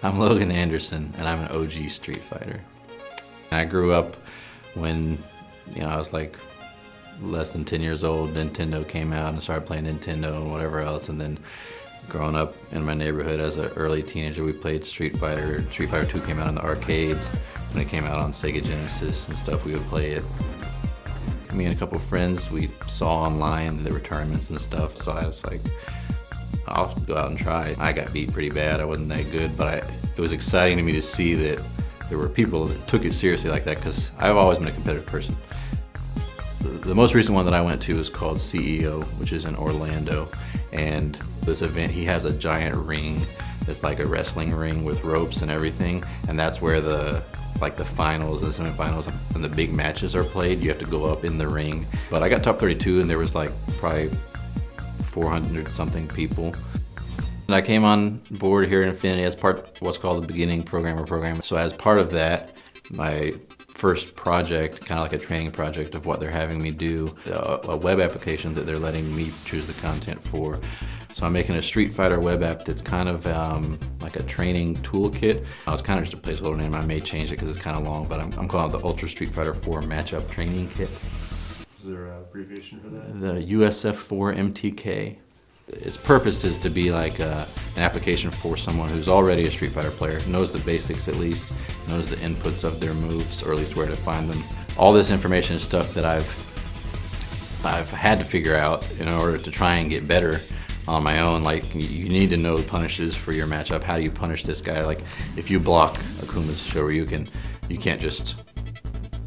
I'm Logan Anderson, and I'm an OG Street Fighter. I grew up when, I was like less than 10 years old. Nintendo came out and I started playing Nintendo and whatever else, and then growing up in my neighborhood as an early teenager, we played Street Fighter. Street Fighter 2 came out in the arcades. When it came out on Sega Genesis and stuff, we would play it. Me and a couple of friends, we saw online there were tournaments and stuff, so I was like, I'll go out and try. I got beat pretty bad. I wasn't that good, but it was exciting to me to see that there were people that took it seriously like that, because I've always been a competitive person. The most recent one that I went to is called CEO, which is in Orlando, and this event, he has a giant ring that's like a wrestling ring with ropes and everything, and that's where the finals and the semifinals and the big matches are played. You have to go up in the ring. But I got top 32, and there was like probably 400 something people. And I came on board here in Infinity as part of what's called the Beginning Programmer Program. So as part of that, my first project, kind of like a training project of what they're having me do, a web application that they're letting me choose the content for. So I'm making a Street Fighter web app that's kind of like a training toolkit. It's kind of just a placeholder name. I may change it because it's kind of long, but I'm calling it the Ultra Street Fighter 4 Matchup Training Kit. Is there an abbreviation for that? The USF4 MTK. Its purpose is to be like an application for someone who's already a Street Fighter player, knows the basics at least, knows the inputs of their moves, or at least where to find them. All this information is stuff that I've had to figure out in order to try and get better on my own. Like, you need to know punishes for your matchup. How do you punish this guy? Like, if you block Akuma's Shoryuken, you can't just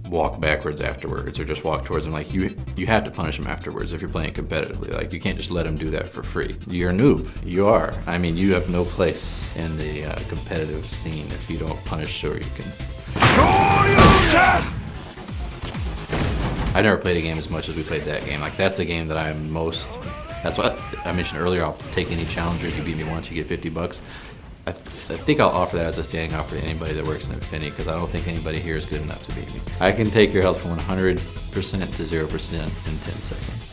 walk backwards afterwards or just walk towards him. Like, you have to punish him afterwards if you're playing competitively. Like, you can't just let him do that for free. You're a noob. You are. I mean, you have no place in the competitive scene if you don't punish Shoryukens. Shoryuken! I never played a game as much as we played that game. Like, that's the game that I'm most. That's what I mentioned earlier. I'll take any challenger. If you beat me once, you get $50. I think I'll offer that as a standing offer to anybody that works in Infinity, because I don't think anybody here is good enough to beat me. I can take your health from 100% to 0% in 10 seconds.